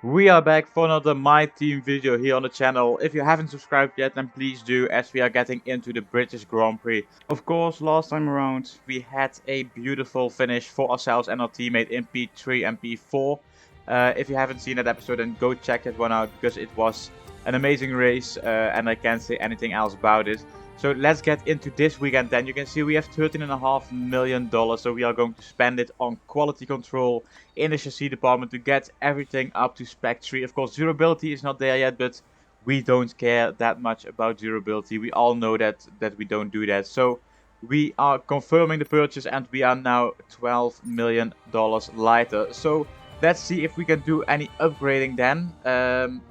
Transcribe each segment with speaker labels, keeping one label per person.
Speaker 1: We are back for another MyTeam video here on the channel. If you haven't subscribed yet, then please do, as we are getting into the British Grand Prix. Of course, last time around we had a beautiful finish for ourselves and our teammate in P3 and P4. If you haven't seen that episode, then go check that one out because it was an amazing race and I can't say anything else about it. So let's get into this weekend then. You can see we have $13.5 million, so we are going to spend it on quality control in the chassis department to get everything up to spec 3. Of course, durability is not there yet, but we don't care that much about durability. We all know that we don't do that. So we are confirming the purchase and we are now $12 million lighter. So let's see if we can do any upgrading then.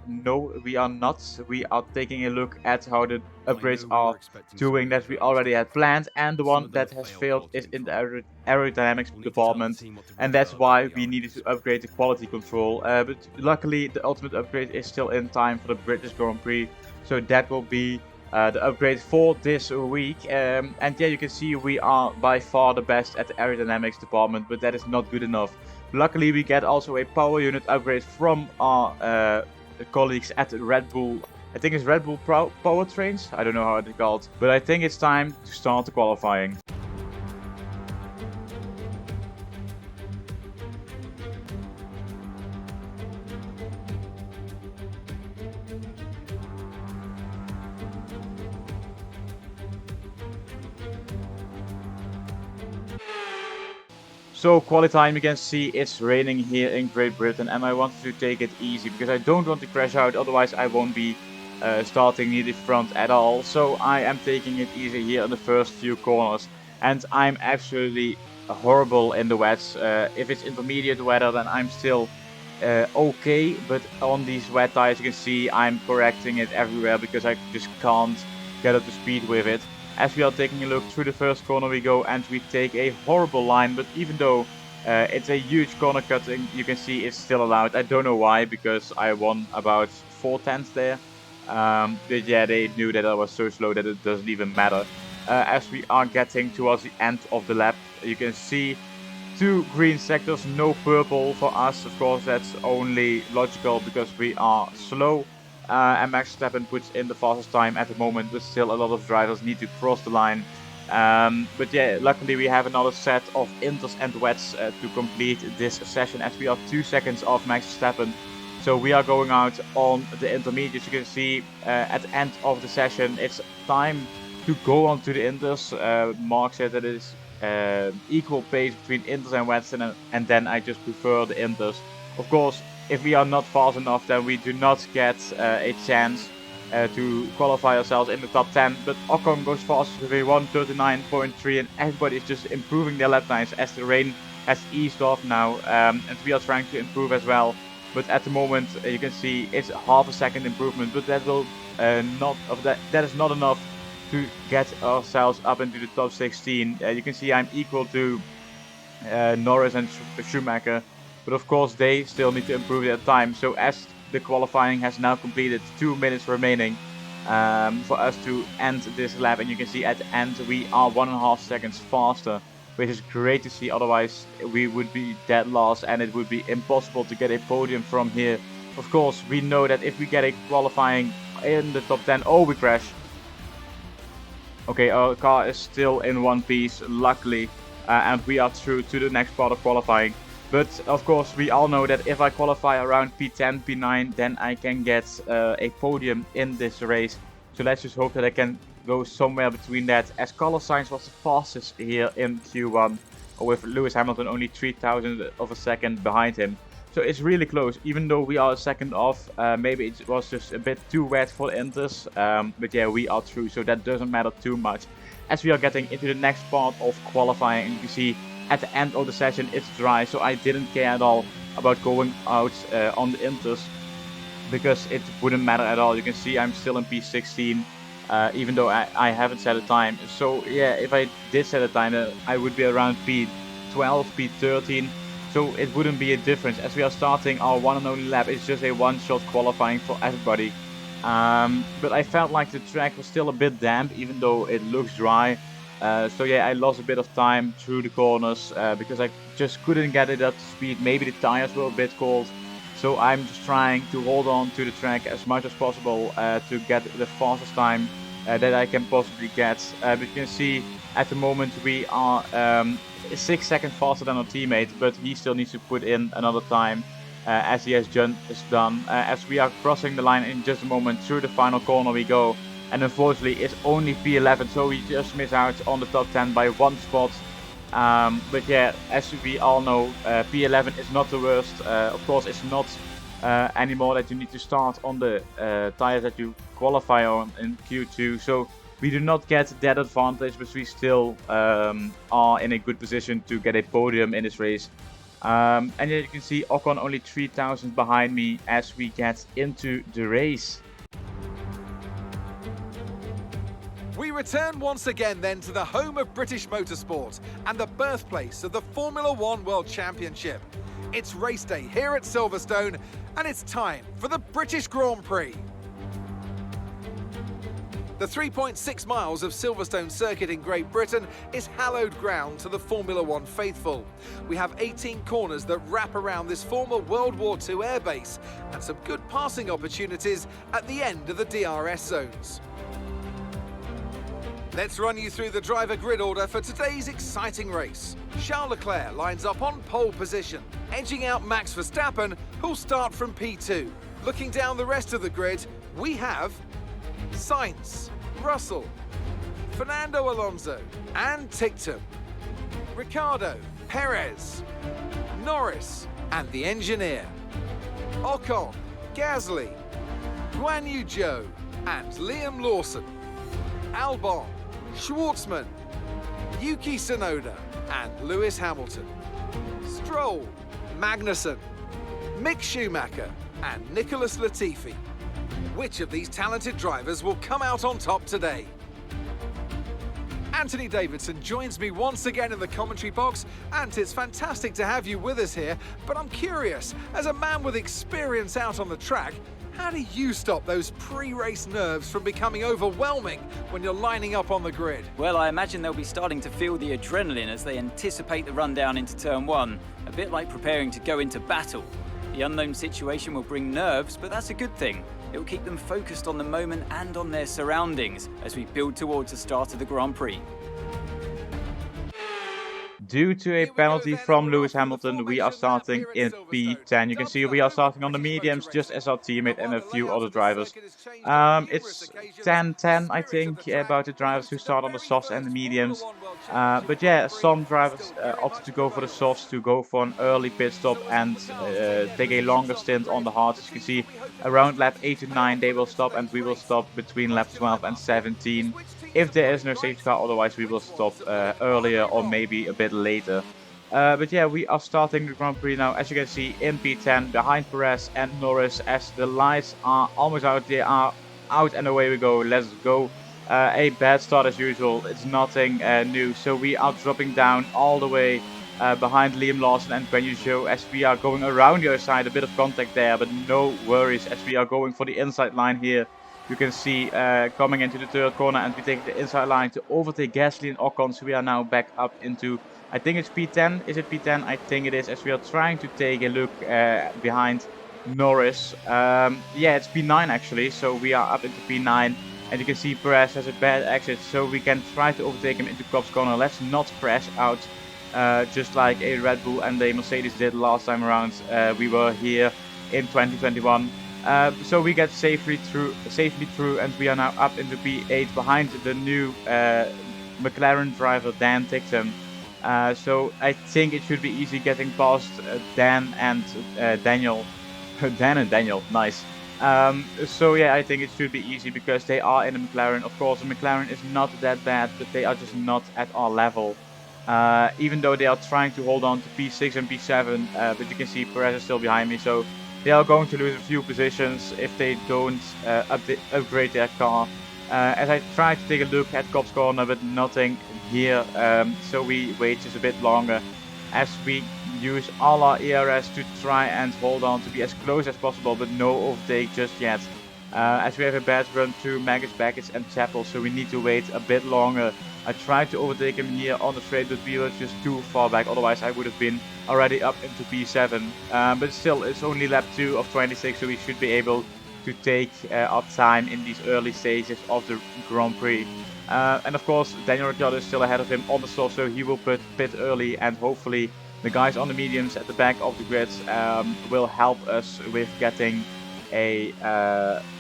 Speaker 1: No, we are not. We are taking a look at how the upgrades are doing that we already had planned, and the one that has failed is in the aerodynamics department, and that's why we needed to upgrade the quality control. But luckily the ultimate upgrade is still in time for the British Grand Prix, so that will be the upgrade for this week. And yeah, you can see we are by far the best at the aerodynamics department, but that is not good enough. Luckily we get also a power unit upgrade from our colleagues at Red Bull. I think it's Red Bull Powertrains, I don't know how it's called, but I think it's time to start the qualifying. So qualifying, you can see it's raining here in Great Britain, and I wanted to take it easy because I don't want to crash out, otherwise I won't be starting near the front at all. So I am taking it easy here in the first few corners, and I'm absolutely horrible in the wets. If it's intermediate weather, then I'm still okay, but on these wet tires you can see I'm correcting it everywhere because I just can't get up to speed with it. As we are taking a look through the first corner we go, and we take a horrible line, but even though it's a huge corner cutting, you can see it's still allowed. I don't know why, because I won about 4/10 there. But yeah, they knew that I was so slow that it doesn't even matter. As we are getting towards the end of the lap, you can see 2 green sectors, no purple for us. Of course, that's only logical because we are slow. And Max Verstappen puts in the fastest time at the moment, but still a lot of drivers need to cross the line. But yeah, luckily we have another set of inters and wets to complete this session, as we are 2 seconds off Max Verstappen. So we are going out on the intermediates. You can see at the end of the session, it's time to go on to the inters. Mark said that it is equal pace between inters and wets, and then I just prefer the inters. Of course, if we are not fast enough, then we do not get a chance to qualify ourselves in the top 10. But Ocon goes fastest with a 1:39.3, and everybody is just improving their lap times as the rain has eased off now, and we are trying to improve as well. But at the moment, you can see it's half a second improvement, but that will that is not enough to get ourselves up into the top 16. You can see I'm equal to Norris and Schumacher, but of course they still need to improve their time. So as the qualifying has now completed, 2 minutes remaining for us to end this lap, and you can see at the end we are 1.5 seconds faster, which is great to see. Otherwise we would be dead last and it would be impossible to get a podium from here. Of course, we know that if we get a qualifying in the top 10, oh, we crash. Okay, our car is still in one piece, luckily, and we are through to the next part of qualifying. But of course, we all know that if I qualify around P10, P9, then I can get a podium in this race. So let's just hope that I can go somewhere between that, as Carlos Sainz was the fastest here in Q1, with Lewis Hamilton only 3,000 of a second behind him. So it's really close, even though we are a second off. Maybe it was just a bit too wet for the inters, but yeah, we are through, so that doesn't matter too much. As we are getting into the next part of qualifying, and you can see at the end of the session it's dry, so I didn't care at all about going out on the inters, because it wouldn't matter at all. You can see I'm still in P16, even though I haven't set a time. So yeah, if I did set a time, I would be around P12, P13. So it wouldn't be a difference, as we are starting our one and only lap. It's just a one-shot qualifying for everybody. But I felt like the track was still a bit damp, even though it looks dry. So yeah, I lost a bit of time through the corners because I just couldn't get it up to speed. Maybe the tires were a bit cold. So I'm just trying to hold on to the track as much as possible to get the fastest time that I can possibly get. But you can see at the moment we are 6 seconds faster than our teammate, but he still needs to put in another time as he has just done. As we are crossing the line in just a moment, through the final corner we go. And unfortunately it's only P11, so we just miss out on the top 10 by 1 spot. But yeah, as we all know, P11 is not the worst. Of course, it's not anymore that you need to start on the tires that you qualify on in Q2. So we do not get that advantage, but we still are in a good position to get a podium in this race. And as you can see, Ocon only 3,000 behind me as we get into the race.
Speaker 2: We return once again then to the home of British motorsport and the birthplace of the Formula One World Championship. It's race day here at Silverstone and it's time for the British Grand Prix. The 3.6 miles of Silverstone circuit in Great Britain is hallowed ground to the Formula One faithful. We have 18 corners that wrap around this former World War II airbase and some good passing opportunities at the end of the DRS zones. Let's run you through the driver grid order for today's exciting race. Charles Leclerc lines up on pole position, edging out Max Verstappen, who'll start from P2. Looking down the rest of the grid, we have Sainz, Russell, Fernando Alonso and Ticktum, Ricciardo, Perez, Norris and the engineer, Ocon, Gasly, Guan Yu Zhou and Liam Lawson, Albon, Schwartzman, Yuki Tsunoda and Lewis Hamilton, Stroll, Magnussen, Mick Schumacher and Nicholas Latifi. Which of these talented drivers will come out on top today? Anthony Davidson joins me once again in the commentary box, and it's fantastic to have you with us here, but I'm curious, as a man with experience out on the track, how do you stop those pre-race nerves from becoming overwhelming when you're lining up on the grid?
Speaker 3: Well, I imagine they'll be starting to feel the adrenaline as they anticipate the rundown into turn 1, a bit like preparing to go into battle. The unknown situation will bring nerves, but that's a good thing. It will keep them focused on the moment and on their surroundings as we build towards the start of the Grand Prix.
Speaker 1: Due to a penalty from Lewis Hamilton, we are starting in P10. You can see we are starting on the mediums, just as our teammate and a few other drivers. It's 10-10, I think, about the drivers who start on the softs and the mediums. But yeah, some drivers opted to go for the softs, to go for an early pit stop and take a longer stint on the hards. As you can see, around lap 8 to 9 they will stop, and we will stop between lap 12 and 17. If there is no safety car, otherwise we will stop earlier or maybe a bit later. But yeah, we are starting the Grand Prix now, as you can see, in P10 behind Perez and Norris. As the lights are almost out, they are out and away we go. Let's go. A bad start as usual, it's nothing new. So we are dropping down all the way behind Liam Lawson and Guan Yu Zhou as we are going around the other side. A bit of contact there, but no worries as we are going for the inside line here. You can see coming into the third corner, and we take the inside line to overtake Gasly and Ocon. So we are now back up into, I think it's P10. Is it P10? I think it is, as we are trying to take a look behind Norris. Yeah, it's P9 actually. So we are up into P9. And you can see Perez has a bad exit, so we can try to overtake him into Cobb's corner. Let's not crash out just like a Red Bull and a Mercedes did last time around. We were here in 2021. So we get safely through, and we are now up into P8 behind the new McLaren driver Dan Ticktum. So I think it should be easy getting past Dan and Daniel. Dan and Daniel, nice. So yeah, I think it should be easy because they are in the McLaren. Of course, the McLaren is not that bad, but they are just not at our level. Even though they are trying to hold on to P6 and P7, but you can see Perez is still behind me, so they are going to lose a few positions if they don't upgrade their car. As I try to take a look at Cobb's corner, but nothing here, so we wait just a bit longer as we use all our ERS to try and hold on to be as close as possible, but no overtake just yet. as we have a bad run through Magus, Baggage, and Chapel, so we need to wait a bit longer. I tried to overtake him here on the straight, but we were just too far back. Otherwise, I would have been already up into P7. But still, it's only lap 2 of 26, so we should be able to take our time in these early stages of the Grand Prix. And of course, Daniel Ricciardo is still ahead of him on the soft, so he will pit early, and hopefully the guys on the mediums at the back of the grids will help us with getting an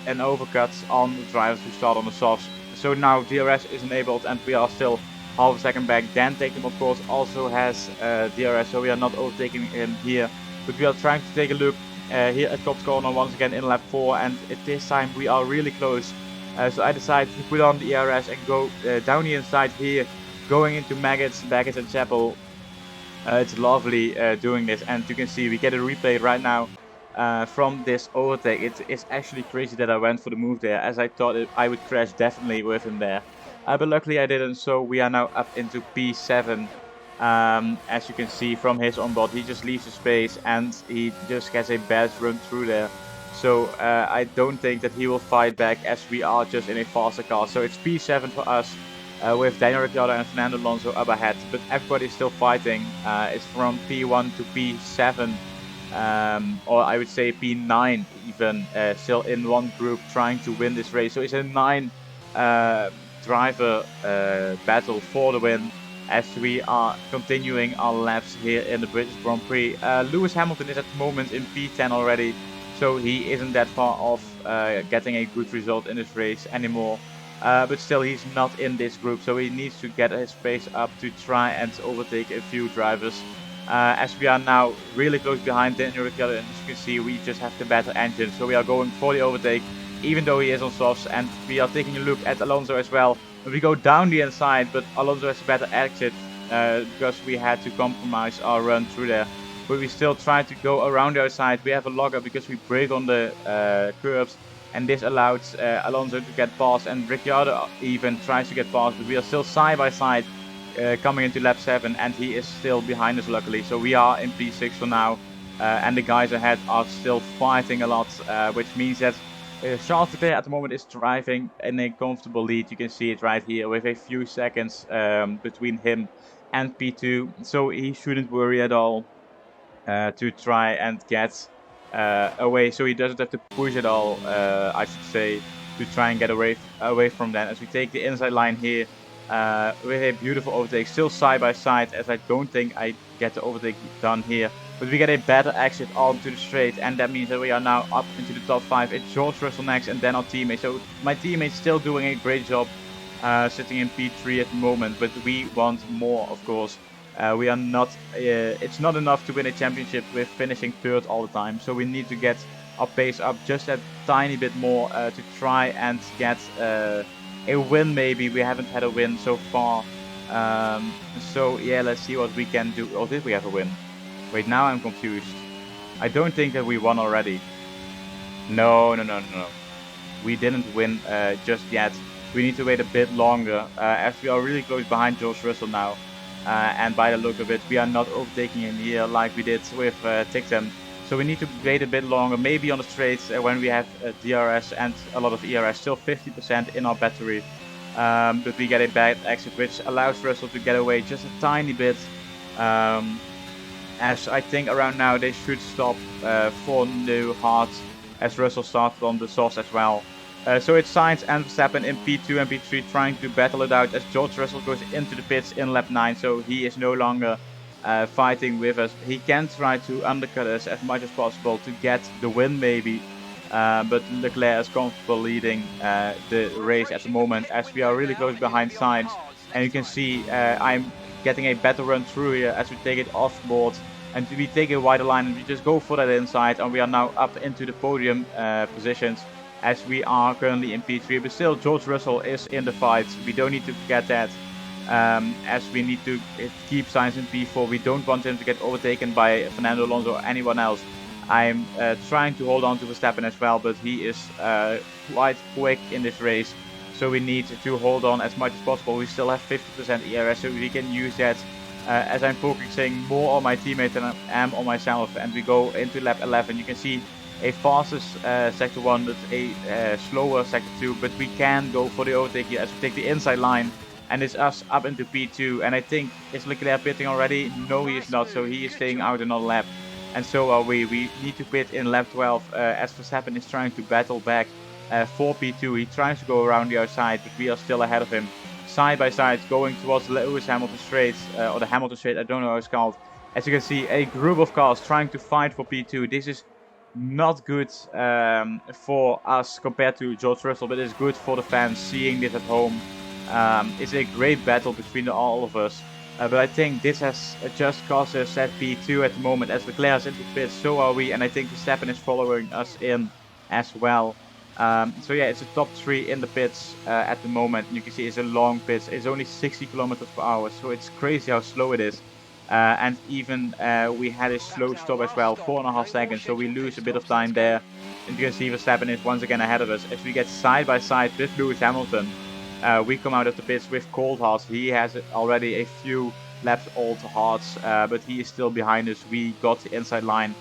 Speaker 1: overcut on the drivers who start on the softs. So now DRS is enabled and we are still half a second back. Dan Tatum, of course, also has DRS, so we are not overtaking him here. But we are trying to take a look here at Cops Corner once again in lap 4, and at this time we are really close. So I decided to put on the ERS and go down the inside here, going into Maggots, Baggage, and Chapel. It's lovely doing this, and you can see we get a replay right now from this overtake. It's actually crazy that I went for the move there, as I thought I would crash definitely with him there. But luckily I didn't, so we are now up into P7. As you can see from his onboard, he just leaves the space and he just gets a bad run through there. So I don't think that he will fight back, as we are just in a faster car. So it's P7 for us. With Daniel Ricciardo and Fernando Alonso up ahead, but everybody's still fighting. It's from P1 to P7, or I would say P9 even, still in one group trying to win this race. So it's a 9 driver battle for the win, as we are continuing our laps here in the British Grand Prix. Lewis Hamilton is at the moment in P10 already, so he isn't that far off getting a good result in this race anymore. But still, he's not in this group, so he needs to get his pace up to try and overtake a few drivers. As we are now really close behind Daniel Ricciardo, and as you can see, we just have the better engine, so we are going for the overtake, even though he is on softs. And we are taking a look at Alonso as well. We go down the inside, but Alonso has a better exit because we had to compromise our run through there. But we still try to go around the outside. We have a logger because we brake on the curbs. And this allowed Alonso to get past, and Ricciardo even tries to get past, but we are still side by side coming into lap 7, and he is still behind us luckily. So we are in P6 for now, and the guys ahead are still fighting a lot, which means that Charles Leclerc at the moment is driving in a comfortable lead. You can see it right here with a few seconds between him and P2, so he shouldn't worry at all to try and get away, so he doesn't have to push at all, I should say, to try and get away from that. As we take the inside line here with a beautiful overtake, still side by side, as I don't think I get the overtake done here, but we get a better exit onto the straight, and that means that we are now up into the top 5. It's George Russell next, and then our teammate. So my teammate's still doing a great job sitting in P3 at the moment, but we want more, of course. We are not. It's not enough to win a championship with finishing third all the time. So we need to get our pace up just a tiny bit more to try and get a win. Maybe we haven't had a win so far. So yeah, let's see what we can do. Oh, did we have a win? Wait, now I'm confused. I don't think that we won already. No. We didn't win just yet. We need to wait a bit longer, as we are really close behind George Russell now. And by the look of it, we are not overtaking him here like we did with Tictum. So we need to wait a bit longer, maybe on the straights when we have DRS and a lot of ERS, still 50% in our battery. But we get a bad exit, which allows Russell to get away just a tiny bit. As I think around now they should stop for new hard, as Russell started on the softs as well. So it's Sainz and Verstappen in P2 and P3 trying to battle it out, as George Russell goes into the pits in lap 9, so he is no longer fighting with us. He can try to undercut us as much as possible to get the win maybe, but Leclerc is comfortable leading the race at the moment, as we are really close behind Sainz. And you can see I'm getting a better run through here as we take it off board. And we take a wider line and we just go for that inside, and we are now up into the podium positions, as we are currently in P3, but still George Russell is in the fight. We don't need to forget that, as we need to keep Sainz in P4. We don't want him to get overtaken by Fernando Alonso or anyone else. I'm trying to hold on to Verstappen as well, but he is quite quick in this race, so we need to hold on as much as possible. We still have 50% ERS, so we can use that as I'm focusing more on my teammate than I am on myself. And we go into lap 11. You can see a fastest sector 1 but a slower sector 2, but we can go for the overtake here as we take the inside line, and it's us up into P2. And I think, is Leclerc pitting already? No, he is not, so he is staying out another lap, and so are we. We need to pit in lap 12 as Verstappen is trying to battle back for P2. He tries to go around the outside, but we are still ahead of him, side by side, going towards Lewis Hamilton Straight, or the Hamilton Straight, I don't know how it's called. As you can see, a group of cars trying to fight for P2. This is not good for us compared to George Russell, but it's good for the fans seeing this at home. It's a great battle between all of us. But I think this has just cost us at P2 at the moment. As Leclerc is into pit, so are we, and I think Verstappen is following us in as well. So yeah, it's a top 3 in the pits at the moment. You can see it's a long pits. It's only 60 kilometers per hour, so it's crazy how slow it is. And even we had a slow stop as well, 4.5 seconds, so we lose a bit of time there. And you can see Verstappen is once again ahead of us. As we get side by side with Lewis Hamilton, we come out of the pits with cold hearts. He has already a few laps old hearts, but he is still behind us. We got the inside line,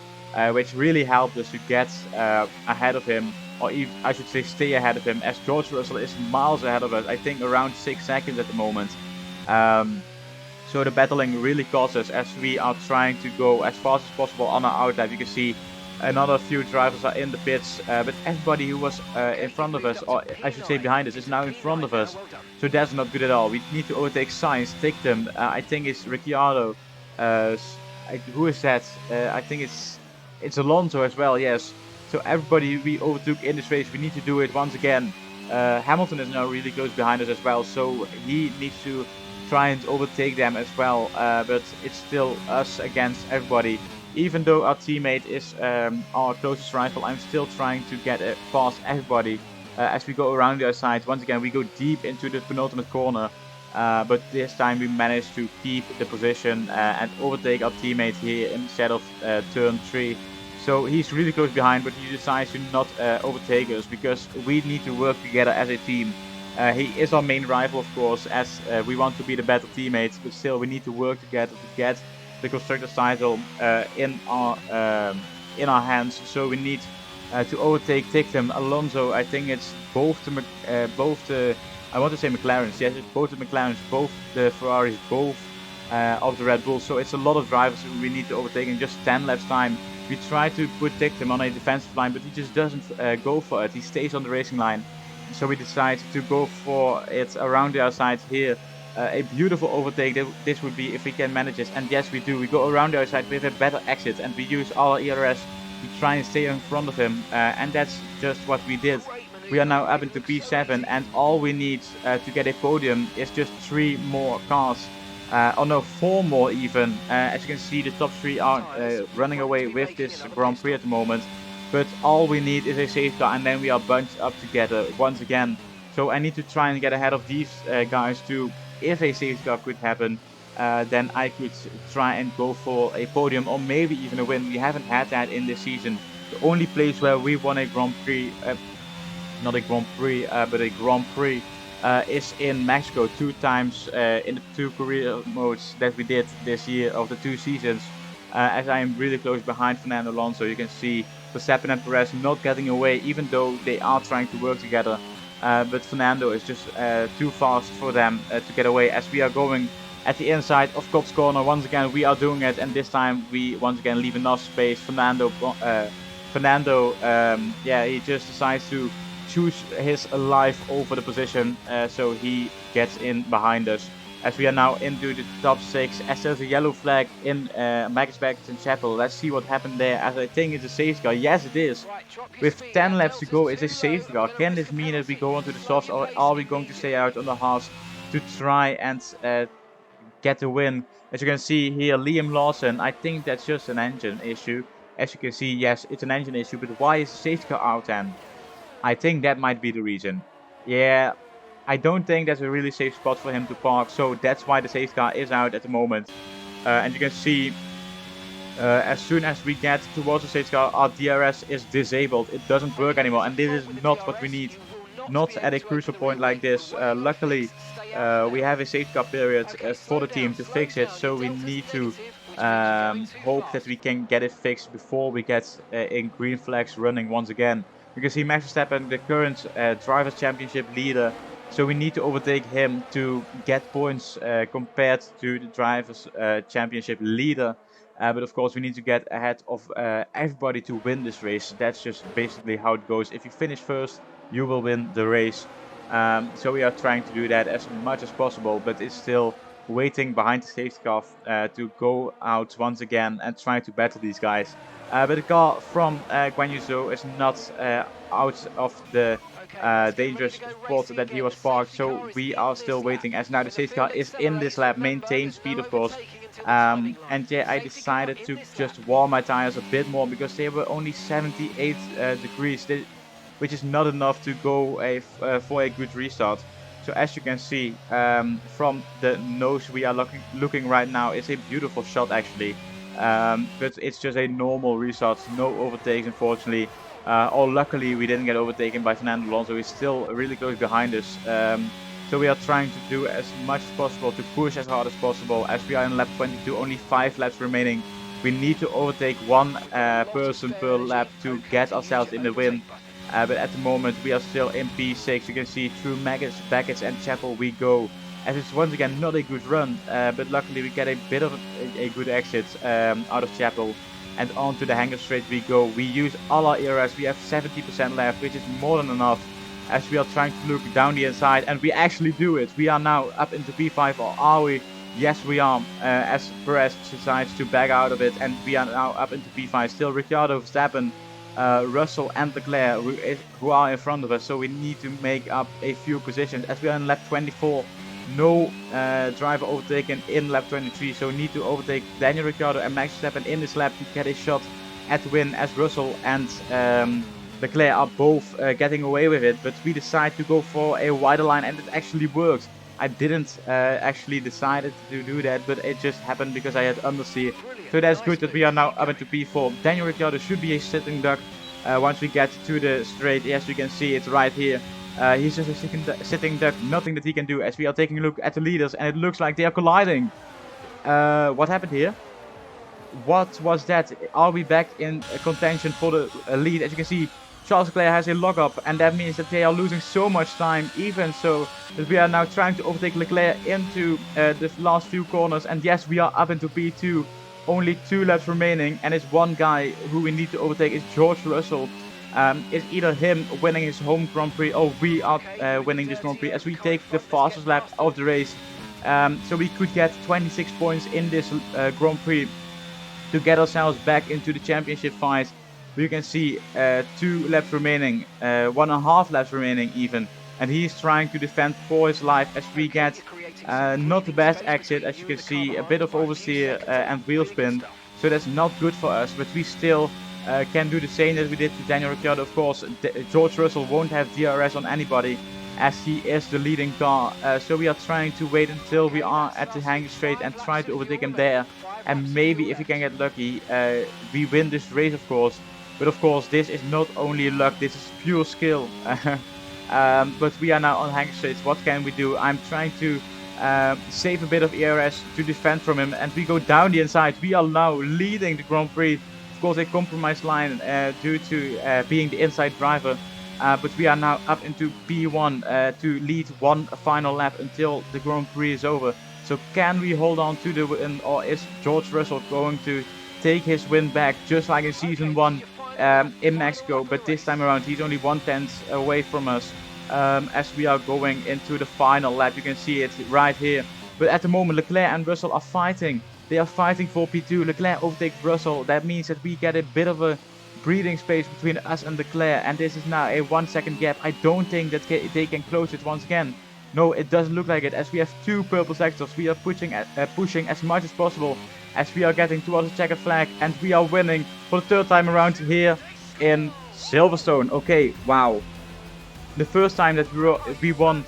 Speaker 1: which really helped us to get ahead of him, or even, I should say, stay ahead of him, as George Russell is miles ahead of us. I think around 6 seconds at the moment. So the battling really costs us as we are trying to go as fast as possible on our outlap. You can see another few drivers are in the pits, but everybody who was in front of us, or I should say behind us, is now in front of us. So that's not good at all. We need to overtake Sainz, take them. I think it's Ricciardo. Who is that? I think it's Alonso as well, yes. So everybody we overtook in this race, we need to do it once again. Hamilton is now really close behind us as well, so he needs to try and overtake them as well, but it's still us against everybody. Even though our teammate is our closest rival, I'm still trying to get past everybody as we go around the outside. Once again, we go deep into the penultimate corner, but this time we managed to keep the position and overtake our teammate here instead of turn 3. So he's really close behind, but he decides to not overtake us because we need to work together as a team. He is our main rival, of course, as we want to be the better teammates, but still we need to work together to get the constructors title in our hands. So we need to overtake them. Alonso, I think it's both the I want to say McLarens. Yes, it's both the McLarens, both the Ferraris, both of the Red Bulls. So it's a lot of drivers who we need to overtake in just 10 laps time. We try to put him on a defensive line, but he just doesn't go for it. He stays on the racing line. So we decide to go for it around the outside here. A beautiful overtake this would be if we can manage this. And yes, we do. We go around the outside with a better exit, and we use our ERS to try and stay in front of him. And that's just what we did. We are now up into P7, and all we need to get a podium is just 3 more cars. Or no, 4 more even. As you can see, the top 3 are running away with this Grand Prix at the moment. But all we need is a safety car, and then we are bunched up together once again. So I need to try and get ahead of these guys too. If a safety car could happen, then I could try and go for a podium or maybe even a win. We haven't had that in this season. The only place where we won a Grand Prix, not a Grand Prix, but a Grand Prix, is in Mexico 2 times in the 2 career modes that we did this year of the 2 seasons. As I am really close behind Fernando Alonso, you can see Verstappen and Perez not getting away, even though they are trying to work together. But Fernando is just too fast for them to get away, as we are going at the inside of Cops Corner. Once again, we are doing it, and this time we once again leave enough space. Fernando, he just decides to choose his life over the position, so he gets in behind us. As we are now into the top 6, as there's a yellow flag in Max Verstappen Chapel. Let's see what happened there, as I think it's a safety car. Yes, it is. With 10 laps to go, it's a safety car. Can this mean that we go onto the softs, or are we going to stay out on the hards to try and get the win? As you can see here, Liam Lawson, I think that's just an engine issue. As you can see, yes, it's an engine issue, but why is the safety car out then? I think that might be the reason. Yeah, I don't think that's a really safe spot for him to park, so that's why the safety car is out at the moment. And you can see, as soon as we get towards the safety car, our DRS is disabled. It doesn't work anymore, and this is not what we need. Not at a crucial point like this. Luckily, we have a safety car period for the team to fix it, so we need to hope that we can get it fixed before we get in green flags running once again. Because he Max Verstappen, the current Drivers' Championship leader, so we need to overtake him to get points compared to the Drivers' Championship leader. But of course, we need to get ahead of everybody to win this race. That's just basically how it goes. If you finish first, you will win the race. So we are trying to do that as much as possible, but it's still waiting behind the safety car to go out once again and try to battle these guys. But the car from Guan Yu Zhou is not out of the dangerous spot that he was parked, so we are still waiting as now the safety car is in this lap. Maintain speed, of course. And yeah, I decided to just warm my tires a bit more because they were only 78 degrees, which is not enough to go for a good restart. So as you can see from the nose we are looking right now, it's a beautiful shot actually. But it's just a normal restart, no overtakes unfortunately. Or luckily we didn't get overtaken by Fernando Alonso, he's still really close behind us. So we are trying to do as much as possible to push as hard as possible. As we are in lap 22, only 5 laps remaining. We need to overtake one person per lap to get ourselves in the win. But at the moment we are still in P6. You can see through Maggots, Beckett and Chapel we go. As it's once again not a good run, but luckily we get a bit of a good exit out of Chapel. And onto the hangar straight we go. We use all our ERS, we have 70% left, which is more than enough. As we are trying to look down the inside, and we actually do it. We are now up into P5, or are we? Yes, we are. As Perez decides to back out of it, and we are now up into P5. Still Ricciardo, Verstappen, Russell and Leclerc who are in front of us, so we need to make up a few positions. As we are in lap 24, no driver overtaken in lap 23, so we need to overtake Daniel Ricciardo and Max Verstappen in this lap to get a shot at the win, as Russell and Leclerc are both getting away with it. But we decide to go for a wider line, and it actually works. I didn't actually decide to do that, but it just happened because I had understeer. So that's good that we are now up into P4. Daniel Ricciardo should be a sitting duck once we get to the straight. Yes, you can see it right here. He's just a sitting duck, nothing that he can do. As we are taking a look at the leaders, and it looks like they are colliding. What happened here? What was that? Are we back in contention for the lead? As you can see, Charles Leclerc has a lockup, and that means that they are losing so much time, even so that we are now trying to overtake Leclerc into the last few corners. And yes, we are up into P2, only 2 laps remaining, and it's one guy who we need to overtake, is George Russell. It's either him winning his home Grand Prix, or we are winning this Grand Prix, as we take the fastest lap of the race. So we could get 26 points in this Grand Prix to get ourselves back into the championship fight. You can see 2 laps remaining, 1.5 laps remaining even, and he's trying to defend for his life as we get not the best exit. As you can see, a bit of oversteer and wheel spin, so that's not good for us, but we still can do the same as we did to Daniel Ricciardo. Of course, George Russell won't have DRS on anybody as he is the leading car, so we are trying to wait until we are at the hanging straight and try to overtake him there, and maybe if we can get lucky we win this race, of course. But of course this is not only luck, this is pure skill. But we are now on hanging straight. What can we do? I'm trying to save a bit of ERS to defend from him, and we go down the inside. We are now leading the Grand Prix. Of course, a compromised line due to being the inside driver. But we are now up into P1 to lead one final lap until the Grand Prix is over. So can we hold on to the win, or is George Russell going to take his win back just like in Season 1 in Mexico? But this time around he's only 1/10 away from us as we are going into the final lap. You can see it right here. But at the moment Leclerc and Russell are fighting. They are fighting for P2. Leclerc overtakes Russell. That means that we get a bit of a breathing space between us and Leclerc, and this is now a 1 second gap. I don't think that they can close it once again. No, it doesn't look like it, as we have 2 purple sectors. We are pushing as much as possible as we are getting towards the checkered flag, and we are winning for the 3rd time around here in Silverstone. Okay, wow. The first time that we won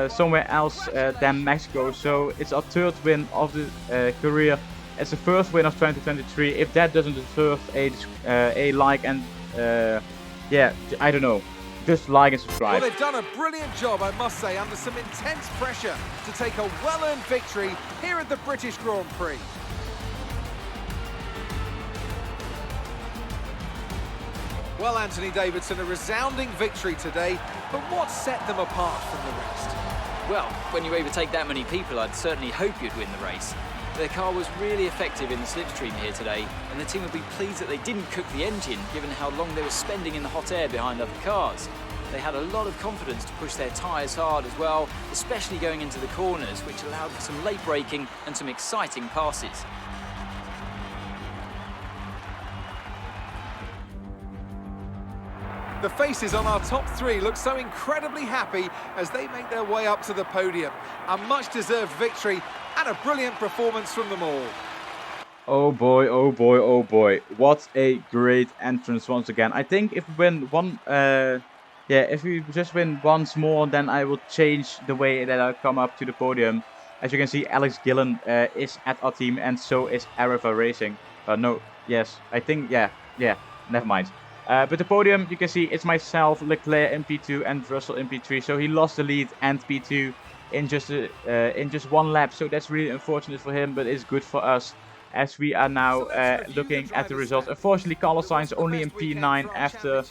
Speaker 1: somewhere else than Mexico, so it's our 3rd win of the career. It's the 1st win of 2023. If that doesn't deserve a like, and yeah, I don't know, just like and subscribe.
Speaker 2: Well, they've done a brilliant job, I must say, under some intense pressure to take a well-earned victory here at the British Grand Prix. Well, Anthony Davidson, a resounding victory today, but what set them apart from the rest?
Speaker 3: Well, when you overtake that many people, I'd certainly hope you'd win the race. Their car was really effective in the slipstream here today, and the team will be pleased that they didn't cook the engine, given how long they were spending in the hot air behind other cars. They had a lot of confidence to push their tyres hard as well, especially going into the corners, which allowed for some late braking and some exciting passes.
Speaker 2: The faces on our top three look so incredibly happy as they make their way up to the podium. A much-deserved victory and a brilliant performance from them all.
Speaker 1: Oh boy, oh boy, oh boy. What a great entrance once again. I think if we win one, if we just win once more, then I will change the way that I come up to the podium. As you can see, Alex Gillen is at our team, and so is Areva Racing. Never mind. But the podium, you can see, it's myself, Leclerc in P2 and Russell in P3. So he lost the lead and P2 in just one lap. So that's really unfortunate for him, but it's good for us as we are now looking at the results. Unfortunately, Carlos Sainz only in P9 after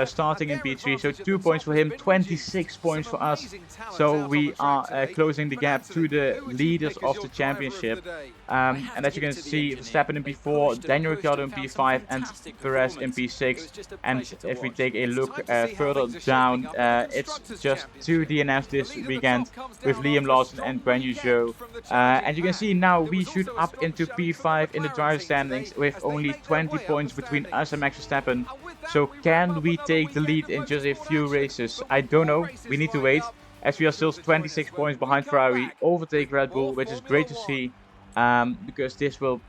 Speaker 1: starting in P3. So 2 points for him, 26 points for us. So we are closing the gap to the leaders of the championship. And as you can see, Verstappen in P4, Daniel Ricciardo in P5 and Perez in P6. And if we take a look further down, it's just 2 DNFs this weekend with Liam Lawson and Guan Yu Zhou. And you can see now we shoot up into P5 in the driver standings with only 20 points between us and Max Verstappen. So can we take the lead in just a few races? I don't know. We need to wait, as we are still 26 points behind Ferrari, overtake Red Bull, which is great to see, because this will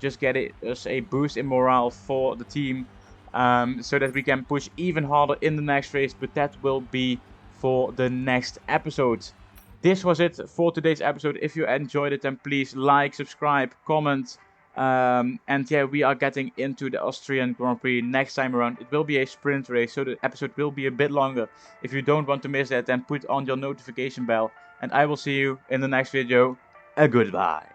Speaker 1: just get us a boost in morale for the team, so that we can push even harder in the next race, but that will be for the next episode. This was it for today's episode. If you enjoyed it, then please like, subscribe, comment. And yeah, we are getting into the Austrian Grand Prix next time around. It will be a sprint race, so the episode will be a bit longer. If you don't want to miss that, then put on your notification bell. And I will see you in the next video. Goodbye.